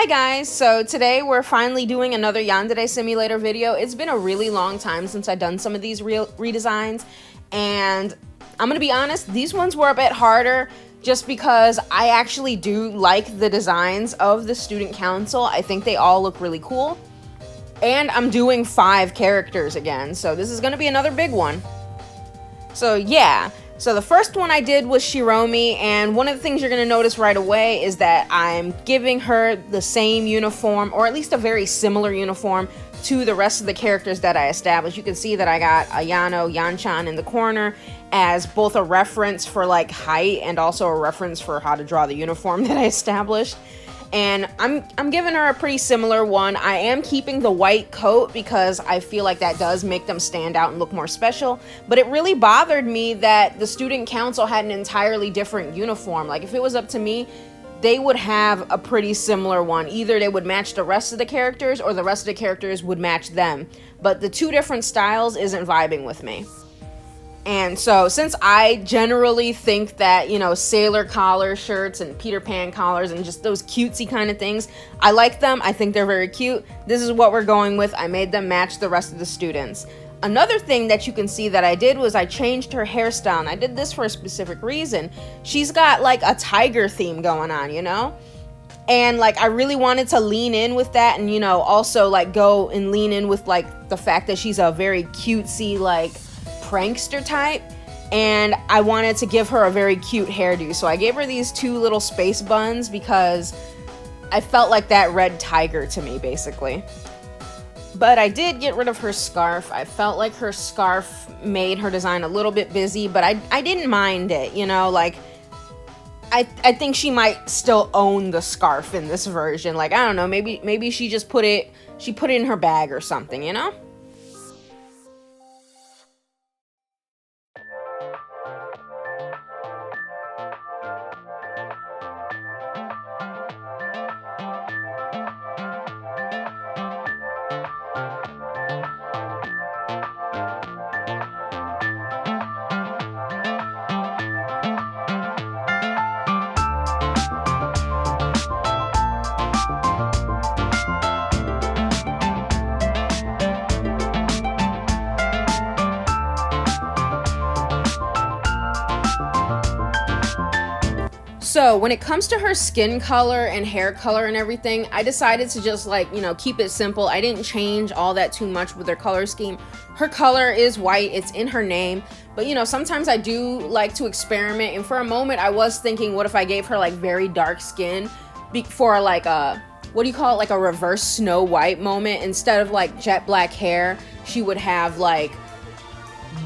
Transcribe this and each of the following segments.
Hi guys, so today we're finally doing another Yandere simulator video. It's been a really long time since I've done some of these redesigns, and I'm gonna be honest, these ones were a bit harder just because I actually do like the designs of the student council. I think they all look really cool, and I'm doing 5 characters again, so this is gonna be another big one. So yeah. So the first one I did was Shiromi, and one of the things you're going to notice right away is that I'm giving her the same uniform, or at least a very similar uniform, to the rest of the characters that I established. You can see that I got Ayano, Yanchan in the corner as both a reference for like height and also a reference for how to draw the uniform that I established. And I'm giving her a pretty similar one. I am keeping the white coat because I feel like that does make them stand out and look more special. But it really bothered me that the student council had an entirely different uniform. Like, if it was up to me, they would have a pretty similar one. Either they would match the rest of the characters or the rest of the characters would match them. But the 2 different styles isn't vibing with me. And so, since I generally think that, you know, sailor collar shirts and Peter Pan collars and just those cutesy kind of things, I like them. I think they're very cute. This is what we're going with. I made them match the rest of the students. Another thing that you can see that I did was I changed her hairstyle, and I did this for a specific reason. She's got like a tiger theme going on, you know? And like, I really wanted to lean in with that, and, you know, also like go and lean in with like the fact that she's a very cutesy, like, prankster type, and I wanted to give her a very cute hairdo, so I gave her these 2 little space buns because I felt like that read tiger to me, basically. But I did get rid of her scarf. I felt like her scarf made her design a little bit busy, but I didn't mind it, you know, like, I think she might still own the scarf in this version. Like, I don't know, maybe she just put it in her bag or something, you know? So when it comes to her skin color and hair color and everything, I decided to just, like, you know, keep it simple. I didn't change all that too much with her color scheme. Her color is white, it's in her name, but, you know, sometimes I do like to experiment, and for a moment I was thinking, what if I gave her like very dark skin for like a, what do you call it, like a reverse Snow White moment? Instead of like jet black hair, she would have like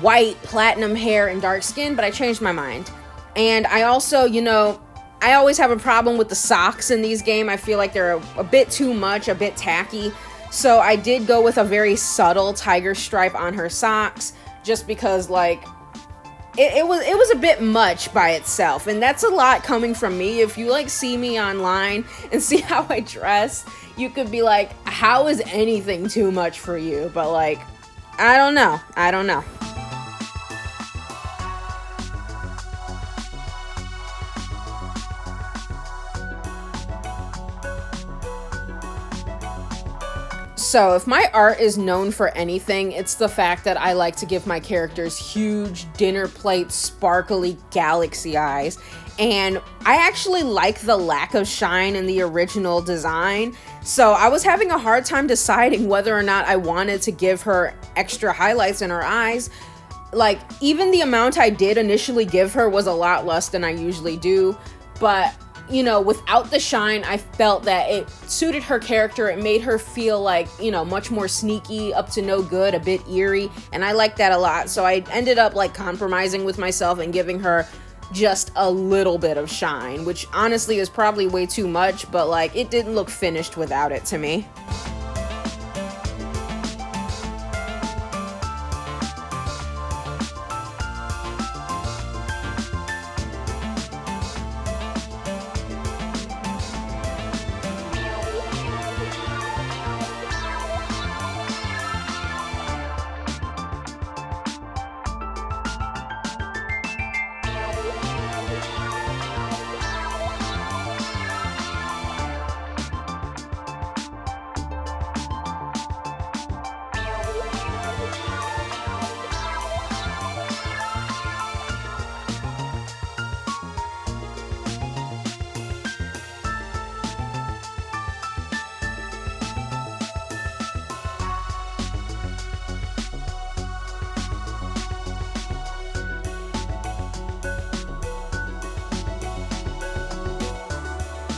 white platinum hair and dark skin, but I changed my mind. And I also, you know, I always have a problem with the socks in these games. I feel like they're a bit too much, a bit tacky. So I did go with a very subtle tiger stripe on her socks, just because, like, it was a bit much by itself. And that's a lot coming from me. If you, like, see me online and see how I dress, you could be like, how is anything too much for you? But, like, I don't know. So if my art is known for anything, it's the fact that I like to give my characters huge dinner plate sparkly galaxy eyes. And I actually like the lack of shine in the original design. So I was having a hard time deciding whether or not I wanted to give her extra highlights in her eyes. Like, even the amount I did initially give her was a lot less than I usually do. But, you know, without the shine, I felt that it suited her character. It made her feel like, you know, much more sneaky, up to no good, a bit eerie, and I like that a lot. So I ended up like compromising with myself and giving her just a little bit of shine, which honestly is probably way too much, but like, it didn't look finished without it to me.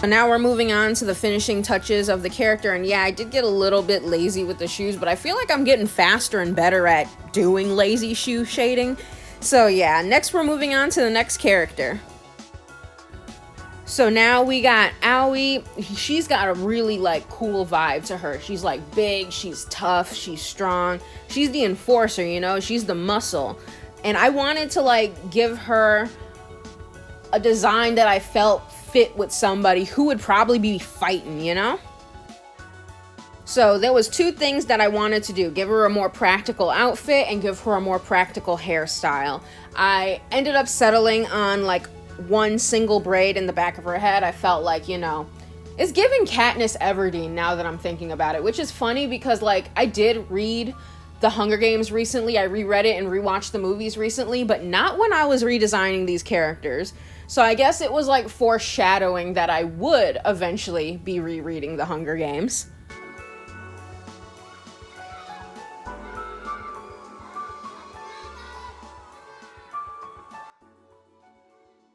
Now we're moving on to the finishing touches of the character, and yeah, I did get a little bit lazy with the shoes, but I feel like I'm getting faster and better at doing lazy shoe shading. So yeah, next we're moving on to the next character. So now we got Owie. She's got a really like cool vibe to her. She's like big, she's tough, she's strong. She's the enforcer, you know, she's the muscle. And I wanted to like give her a design that I felt fit with somebody who would probably be fighting, you know? So there was two things that I wanted to do. Give her a more practical outfit and give her a more practical hairstyle. I ended up settling on like one single braid in the back of her head. I felt like, you know, it's giving Katniss Everdeen now that I'm thinking about it, which is funny because like I did read The Hunger Games recently. I reread it and rewatched the movies recently, but not when I was redesigning these characters. So I guess it was like foreshadowing that I would eventually be rereading The Hunger Games.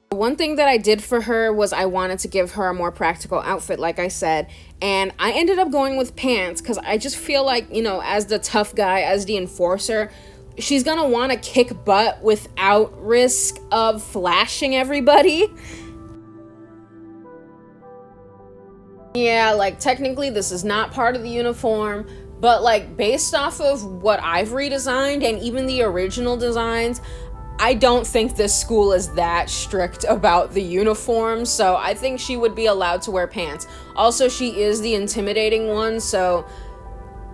One thing that I did for her was I wanted to give her a more practical outfit, like I said, and I ended up going with pants because I just feel like, you know, as the tough guy, as the enforcer, she's gonna want to kick butt without risk of flashing everybody. Yeah, like technically this is not part of the uniform, but like based off of what I've redesigned and even the original designs, I don't think this school is that strict about the uniform, so I think she would be allowed to wear pants. Also, she is the intimidating one, so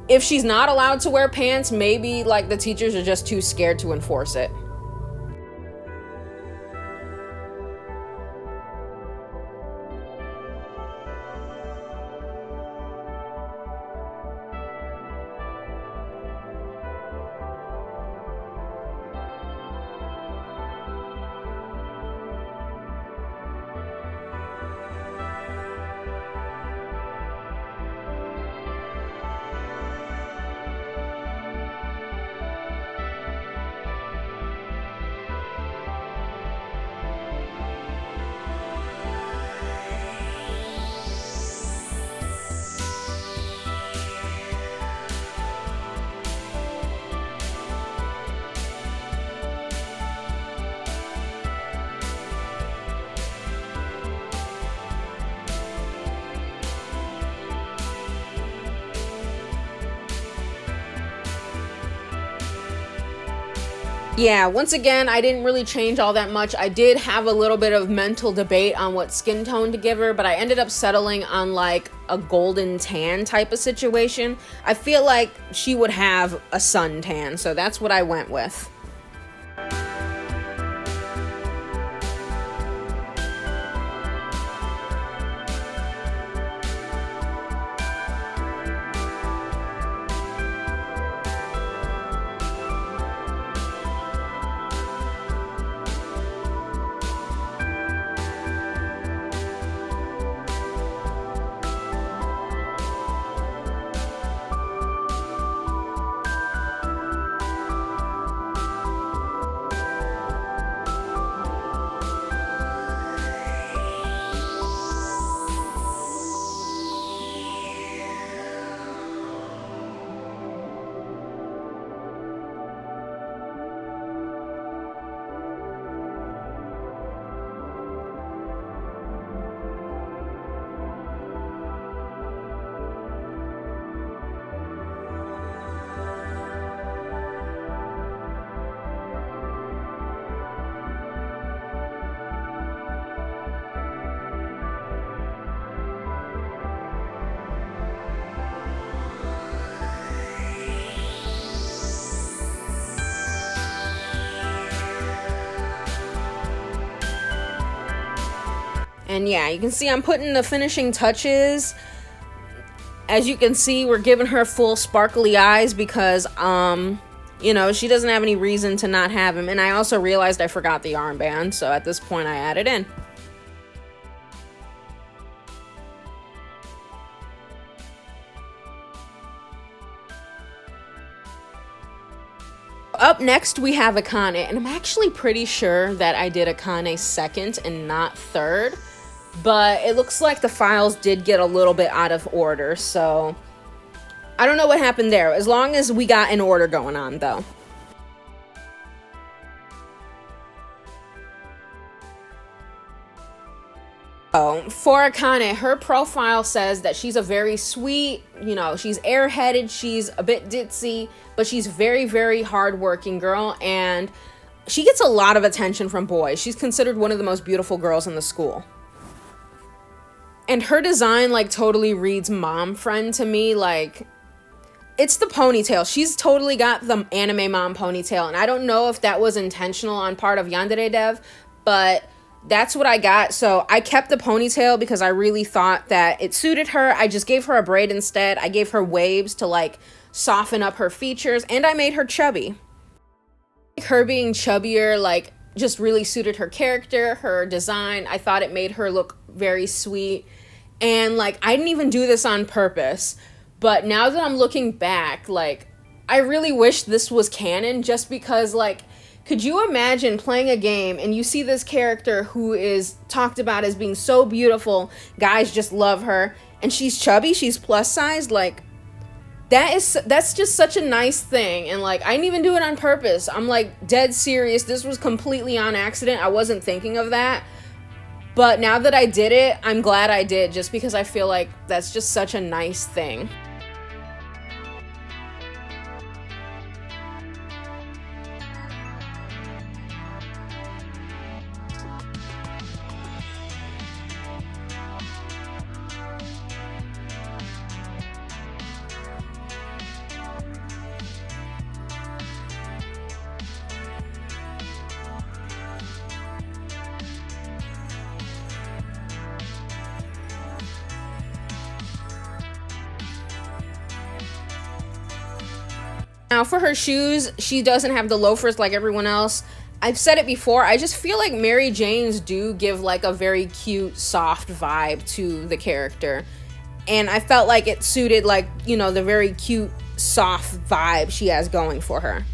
if she's not allowed to wear pants, maybe like the teachers are just too scared to enforce it. Yeah, once again, I didn't really change all that much. I did have a little bit of mental debate on what skin tone to give her, but I ended up settling on like a golden tan type of situation. I feel like she would have a suntan, so that's what I went with. And yeah, you can see I'm putting the finishing touches. As you can see, we're giving her full sparkly eyes because, you know, she doesn't have any reason to not have him. And I also realized I forgot the armband, so at this point I added in. Up next, we have Akane, and I'm actually pretty sure that I did Akane second and not third. but it looks like the files did get a little bit out of order, so I don't know what happened there, as long as we got an order going on, though. Oh, for Akane, her profile says that she's a very sweet, you know, she's airheaded, she's a bit ditzy, but she's very, very hardworking girl, and she gets a lot of attention from boys. She's considered one of the most beautiful girls in the school. And her design, like, totally reads mom friend to me. Like, it's the ponytail. She's totally got the anime mom ponytail, and I don't know if that was intentional on part of Yandere Dev, but that's what I got. So I kept the ponytail because I really thought that it suited her. I just gave her a braid instead. I gave her waves to, like, soften up her features, and I made her chubby. Her being chubbier, like, just really suited her character, her design. I thought it made her look very sweet. And, like, I didn't even do this on purpose. But now that I'm looking back, like, I really wish this was canon, just because, like, could you imagine playing a game and you see this character who is talked about as being so beautiful, guys just love her, and she's chubby, she's plus size? Like, that's just such a nice thing. And, like, I didn't even do it on purpose. I'm, like, dead serious. This was completely on accident. I wasn't thinking of that. But now that I did it, I'm glad I did, just because I feel like that's just such a nice thing. Now for her shoes, she doesn't have the loafers like everyone else. I've said it before, I just feel like Mary Jane's do give like a very cute, soft vibe to the character. And I felt like it suited, like, you know, the very cute, soft vibe she has going for her.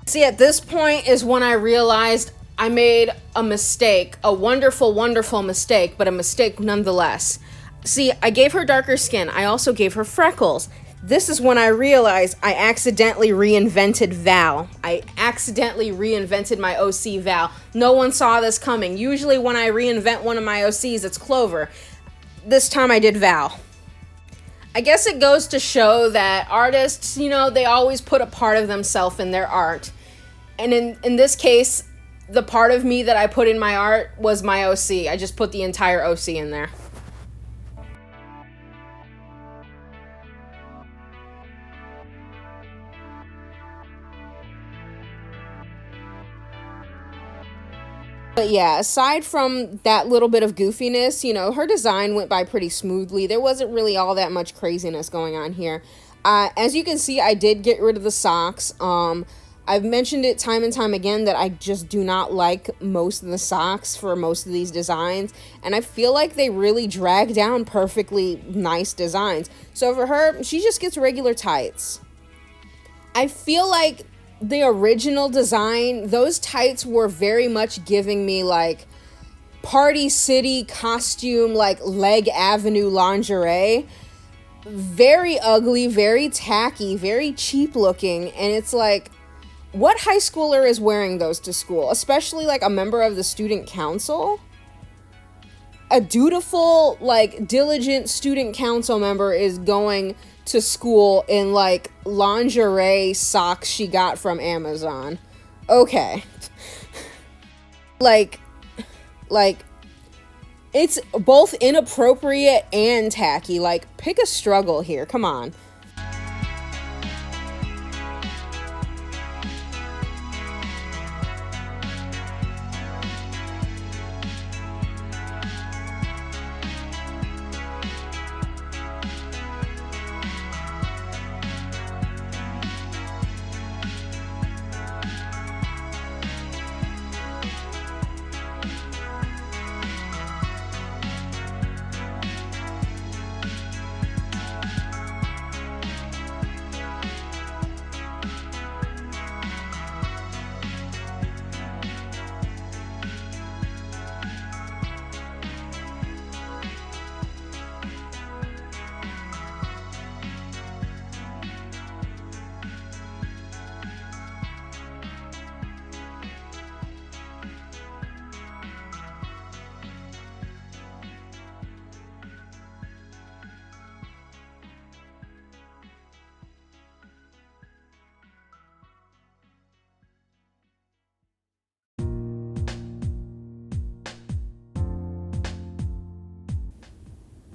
See, at this point is when I realized I made a mistake, a wonderful, wonderful mistake, but a mistake nonetheless. See, I gave her darker skin. I also gave her freckles. This is when I realized I accidentally reinvented Val. I accidentally reinvented my OC Val. No one saw this coming. Usually when I reinvent one of my OCs, it's Clover. This time I did Val. I guess it goes to show that artists, you know, they always put a part of themselves in their art. And in this case, the part of me that I put in my art was my OC. I just put the entire OC in there. But yeah, aside from that little bit of goofiness, you know, her design went by pretty smoothly. There wasn't really all that much craziness going on here. As you can see, I did get rid of the socks. I've mentioned it time and time again that I just do not like most of the socks for most of these designs, and I feel like they really drag down perfectly nice designs. So for her, she just gets regular tights. I feel like the original design, those tights were very much giving me like Party City costume, like Leg Avenue lingerie. Very ugly, very tacky, very cheap looking, and it's like, what high schooler is wearing those to school? Especially like a member of the student council? A dutiful, like, diligent student council member is going to school in like lingerie socks she got from Amazon. Okay. like it's both inappropriate and tacky. Like, pick a struggle here. Come on.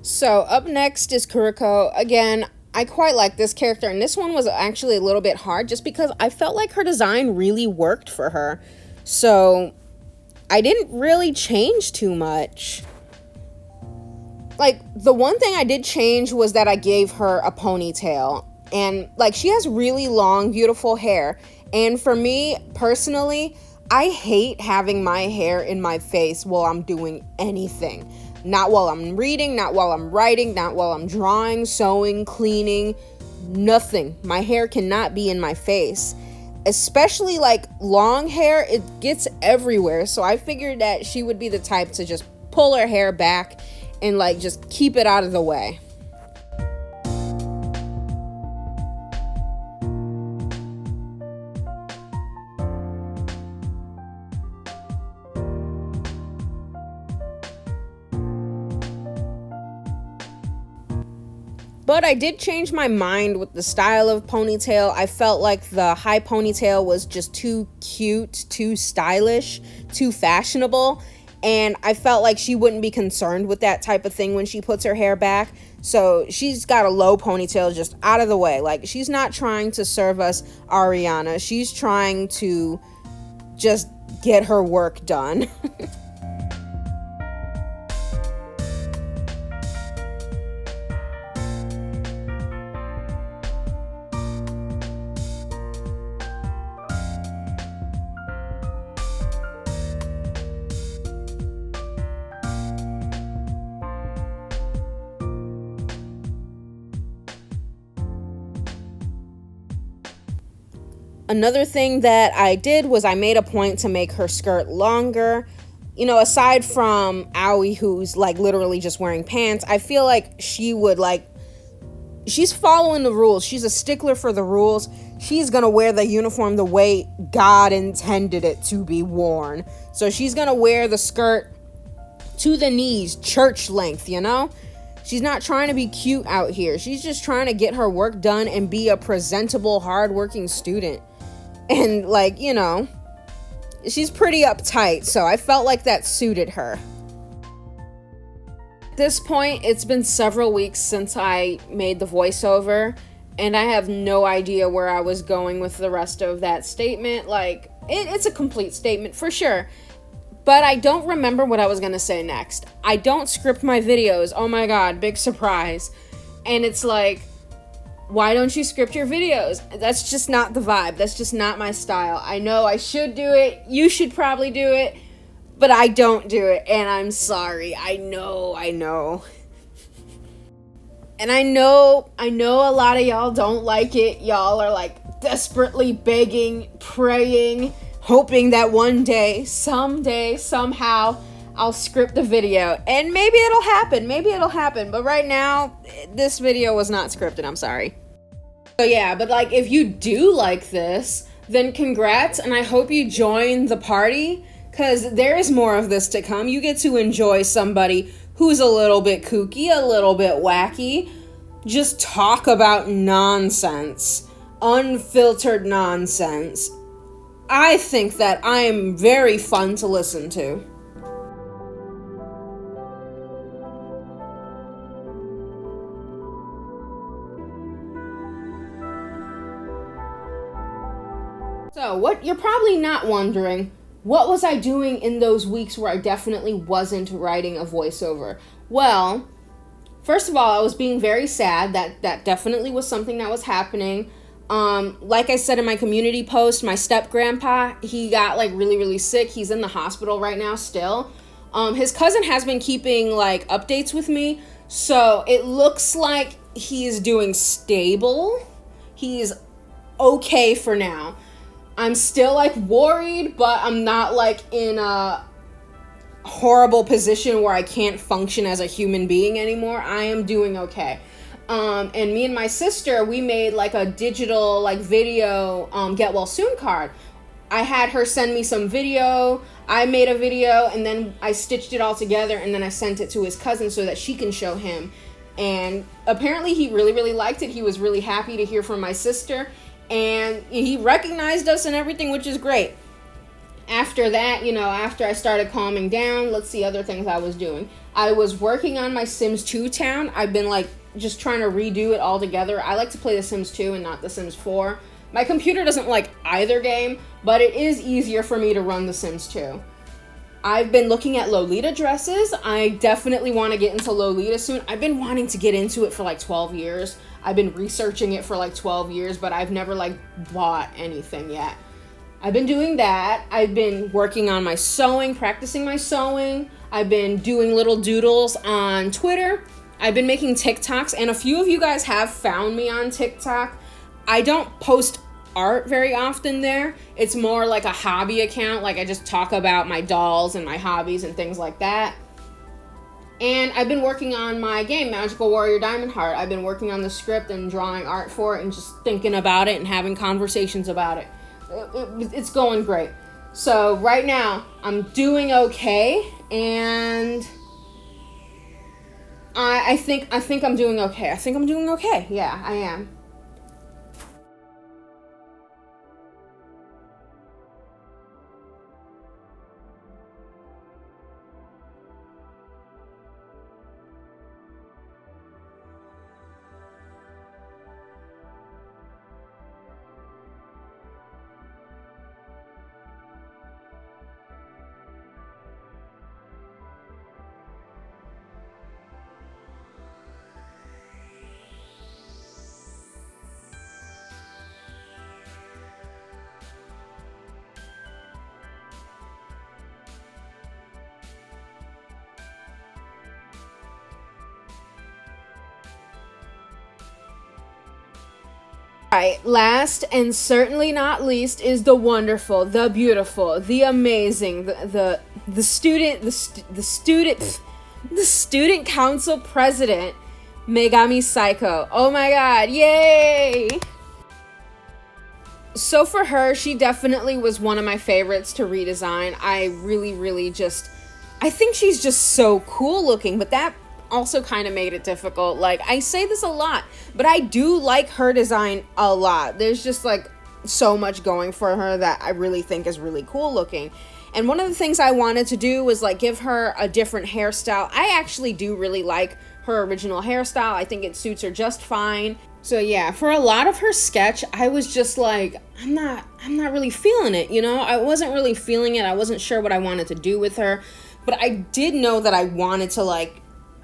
So up next is Kuroko. Again, I quite like this character, and this one was actually a little bit hard just because I felt like her design really worked for her. So I didn't really change too much. Like, the one thing I did change was that I gave her a ponytail. And, like, she has really long, beautiful hair. And for me, personally, I hate having my hair in my face while I'm doing anything. Not while I'm reading, not while I'm writing, not while I'm drawing, sewing, cleaning, nothing. My hair cannot be in my face. Especially, like, long hair, it gets everywhere. So I figured that she would be the type to just pull her hair back and, like, just keep it out of the way. But I did change my mind with the style of ponytail. I felt like the high ponytail was just too cute, too stylish, too fashionable. And I felt like she wouldn't be concerned with that type of thing when she puts her hair back. So she's got a low ponytail just out of the way. Like, she's not trying to serve us Ariana. She's trying to just get her work done. Another thing that I did was I made a point to make her skirt longer. You know, aside from Owie, who's like literally just wearing pants, I feel like she would she's following the rules. She's a stickler for the rules. She's gonna wear the uniform the way God intended it to be worn. So she's gonna wear the skirt to the knees, church length, you know? She's not trying to be cute out here. She's just trying to get her work done and be a presentable, hardworking student. And, like, you know, she's pretty uptight, so I felt like that suited her. At this point, it's been several weeks since I made the voiceover, and I have no idea where I was going with the rest of that statement. Like, it's a complete statement for sure, but I don't remember what I was gonna say next. I don't script my videos. Oh my god, big surprise. And it's like, why don't you script your videos? That's just not the vibe. That's just not my style. I know I should do it. You should probably do it. But I don't do it. And I'm sorry. I know. And I know a lot of y'all don't like it. Y'all are like desperately begging, praying, hoping that one day, someday, somehow, I'll script the video. And maybe it'll happen. But right now, this video was not scripted. I'm sorry. So yeah, but like, if you do like this, then congrats, and I hope you join the party, because there is more of this to come. You get to enjoy somebody who's a little bit kooky, a little bit wacky, just talk about nonsense, unfiltered nonsense. I think that I am very fun to listen to. So, what you're probably not wondering, what was I doing in those weeks where I definitely wasn't writing a voiceover? Well, first of all, I was being very sad. That definitely was something that was happening. Like I said in my community post, my step-grandpa, he got like really, really sick. He's in the hospital right now still. His cousin has been keeping like updates with me, so it looks like he is doing stable. He's okay for now. I'm still like worried, but I'm not like in a horrible position where I can't function as a human being anymore. I am doing okay. And me and my sister, we made like a digital like video get well soon card. I had her send me some video, I made a video, and then I stitched it all together, and then I sent it to his cousin so that she can show him. And apparently he really, really liked it. He was really happy to hear from my sister. And he recognized us and everything, which is great. After that, you know, after I started calming down, let's see other things I was doing. I was working on my Sims 2 town. I've been like just trying to redo it all together. I like to play The Sims 2 and not The Sims 4. My computer doesn't like either game, but it is easier for me to run The Sims 2. I've been looking at Lolita dresses. I definitely want to get into Lolita soon. I've been wanting to get into it for like 12 years. I've been researching it for like 12 years, but I've never like bought anything yet. I've been doing that. I've been working on my sewing, practicing my sewing. I've been doing little doodles on Twitter. I've been making TikToks, and a few of you guys have found me on TikTok. I don't post art very often there. It's more like a hobby account. Like I just talk about my dolls and my hobbies and things like that. And I've been working on my game, Magical Warrior Diamond Heart. I've been working on the script and drawing art for it and just thinking about it and having conversations about it. It's going great. So right now I'm doing okay, and I think I'm doing okay. I think I'm doing okay. Yeah, I am. Alright, last and certainly not least is the wonderful, the beautiful, the amazing, the student council president, Megami Psycho. Oh my god, yay! So for her, she definitely was one of my favorites to redesign. I really I think she's just so cool looking, but that also kind of made it difficult. Like, I say this a lot, but I do like her design a lot. There's just like so much going for her that I really think is really cool looking. And one of the things I wanted to do was like give her a different hairstyle. I actually do really like her original hairstyle. I think it suits her just fine. So yeah, for a lot of her sketch, I was just like, I'm not really feeling it, you know? I wasn't really feeling it. I wasn't sure what I wanted to do with her, but I did know that I wanted to like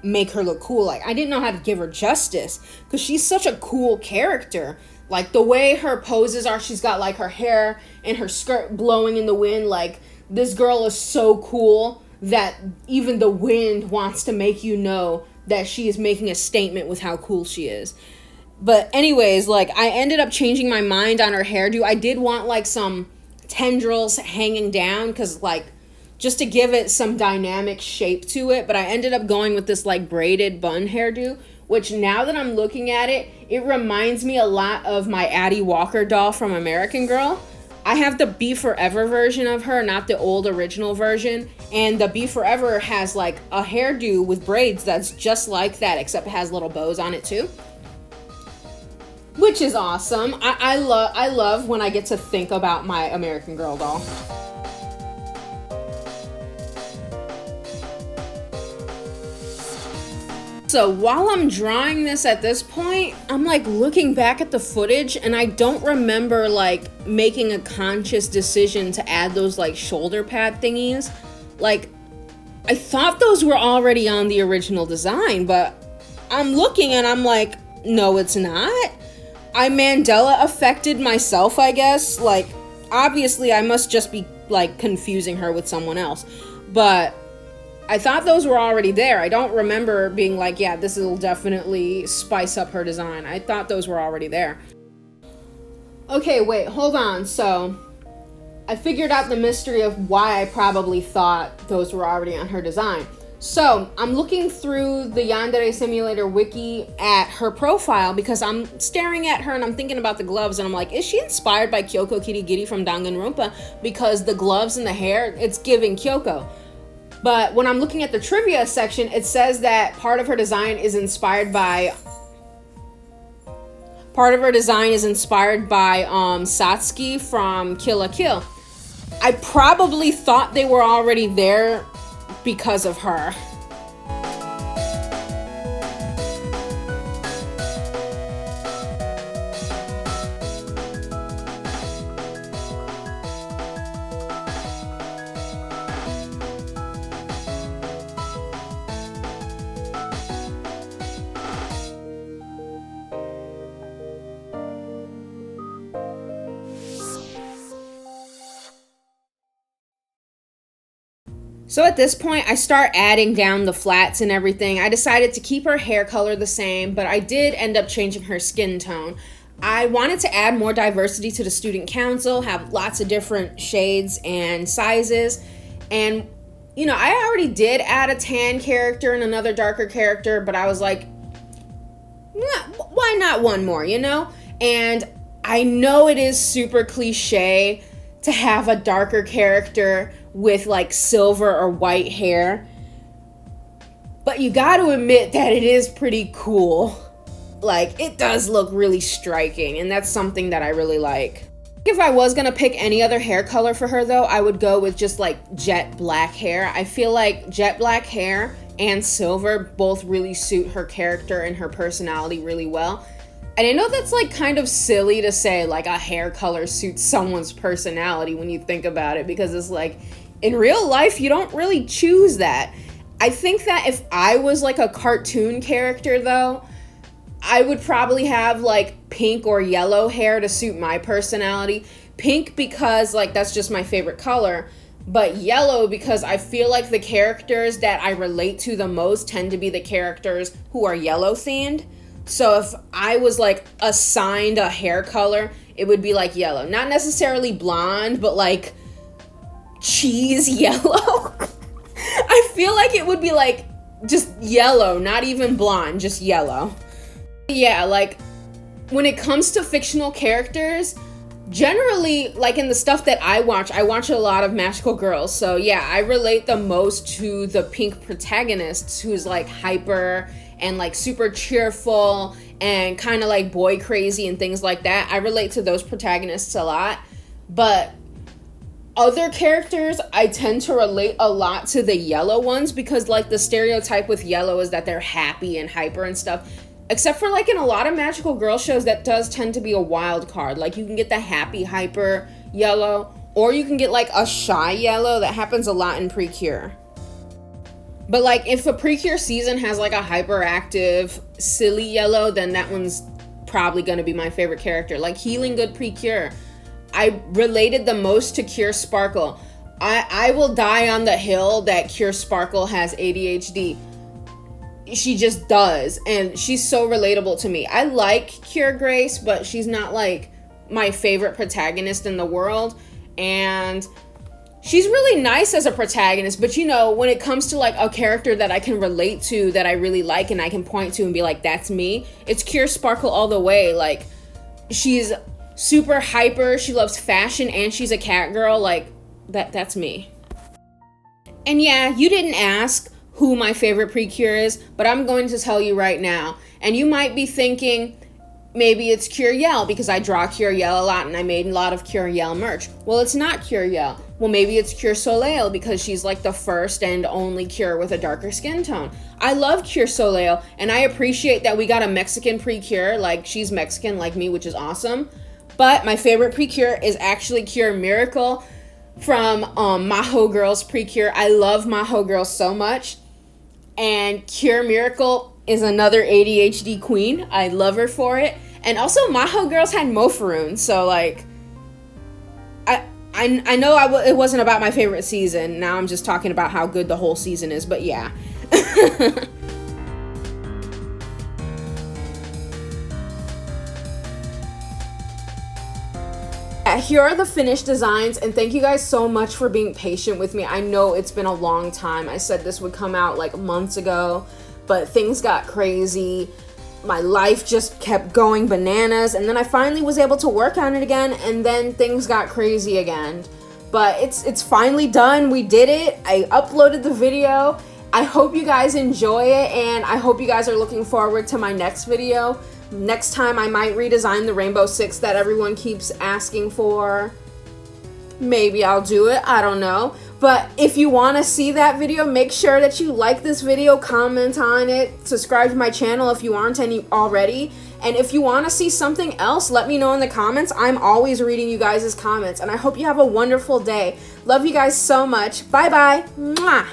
make her look cool. Like, I didn't know how to give her justice because she's such a cool character. Like, the way her poses are, she's got like her hair and her skirt blowing in the wind. Like, this girl is so cool that even the wind wants to make you know that she is making a statement with how cool she is. But anyways, like, I ended up changing my mind on her hairdo. I did want like some tendrils hanging down because like just to give it some dynamic shape to it, but I ended up going with this like braided bun hairdo, which now that I'm looking at it, it reminds me a lot of my Addie Walker doll from American Girl. I have the Be Forever version of her, not the old original version, and the Be Forever has like a hairdo with braids that's just like that, except it has little bows on it too, which is awesome. I love when I get to think about my American Girl doll. So while I'm drawing this at this point, I'm like looking back at the footage and I don't remember like making a conscious decision to add those like shoulder pad thingies. Like, I thought those were already on the original design, but I'm looking and I'm like, no, it's not. I Mandela affected myself, I guess. Like, obviously I must just be like confusing her with someone else, but I thought those were already there. I don't remember being like, yeah, this will definitely spice up her design. I thought those were already there. Okay, wait, hold on. So I figured out the mystery of why I probably thought those were already on her design. So I'm looking through the Yandere Simulator wiki at her profile because I'm staring at her and I'm thinking about the gloves and I'm like, is she inspired by Kyoko Kirigiri from Danganronpa? Because the gloves and the hair, it's giving Kyoko. But when I'm looking at the trivia section, it says that part of her design is inspired by Satsuki from Kill la Kill. I probably thought they were already there because of her. So at this point, I start adding down the flats and everything. I decided to keep her hair color the same, but I did end up changing her skin tone. I wanted to add more diversity to the student council, have lots of different shades and sizes. And, you know, I already did add a tan character and another darker character, but I was like, why not one more, you know? And I know it is super cliche to have a darker character with like silver or white hair, but you got to admit that it is pretty cool. Like, it does look really striking, and that's something that I really like. If I was gonna pick any other hair color for her though, I would go with just like jet black hair. I feel like jet black hair and silver both really suit her character and her personality really well. And I know that's like kind of silly to say like a hair color suits someone's personality when you think about it, because it's like in real life you don't really choose that. I think that if I was like a cartoon character though, I would probably have like pink or yellow hair to suit my personality. Pink because like that's just my favorite color, but yellow because I feel like the characters that I relate to the most tend to be the characters who are yellow themed. So if I was like assigned a hair color, it would be like yellow. Not necessarily blonde, but like cheese yellow. I feel like it would be like just yellow, not even blonde, just yellow. Yeah, like when it comes to fictional characters, generally, like in the stuff that I watch a lot of magical girls. So yeah, I relate the most to the pink protagonists who's like hyper and like super cheerful and kind of like boy crazy and things like that. I relate to those protagonists a lot. But other characters, I tend to relate a lot to the yellow ones because like the stereotype with yellow is that they're happy and hyper and stuff. Except for like in a lot of magical girl shows, that does tend to be a wild card. Like you can get the happy hyper yellow, or you can get like a shy yellow. That happens a lot in Precure. But like if a Precure season has like a hyperactive silly yellow, then that one's probably going to be my favorite character. Like Healing Good Precure, I related the most to Cure Sparkle. I will die on the hill that Cure Sparkle has ADHD. She just does, and she's so relatable to me. I like Cure Grace, but she's not like my favorite protagonist in the world, and she's really nice as a protagonist, but you know, when it comes to like a character that I can relate to, that I really like and I can point to and be like, that's me, it's Cure Sparkle all the way. Like, she's super hyper, she loves fashion, and she's a cat girl. Like, that's me. And yeah, you didn't ask who my favorite Precure is, but I'm going to tell you right now. And you might be thinking, maybe it's Curiel because I draw Curiel a lot and I made a lot of Curiel merch. Well, it's not Curiel. Well, maybe it's Cure Soleil because she's like the first and only Cure with a darker skin tone. I love Cure Soleil, and I appreciate that we got a Mexican Precure. Like, she's Mexican like me, which is awesome. But my favorite Precure is actually Cure Miracle from Maho Girls Precure. I love Maho Girls so much. And Cure Miracle is another ADHD queen. I love her for it. And also, Maho Girls had Mofaroon, so like, I know it wasn't about my favorite season. Now I'm just talking about how good the whole season is, but yeah. Here are the finished designs, and thank you guys so much for being patient with me. I know it's been a long time. I said this would come out like months ago, but things got crazy. My life just kept going bananas, and then I finally was able to work on it again, and then things got crazy again. But it's finally done. We did it. I uploaded the video. I hope you guys enjoy it, and I hope you guys are looking forward to my next video. Next time I might redesign the Rainbow Six that everyone keeps asking for. Maybe I'll do it, I don't know. But if you want to see that video, make sure that you like this video, comment on it, subscribe to my channel if you aren't any already. And if you want to see something else, let me know in the comments. I'm always reading you guys' comments, and I hope you have a wonderful day. Love you guys so much. Bye bye. Mwah.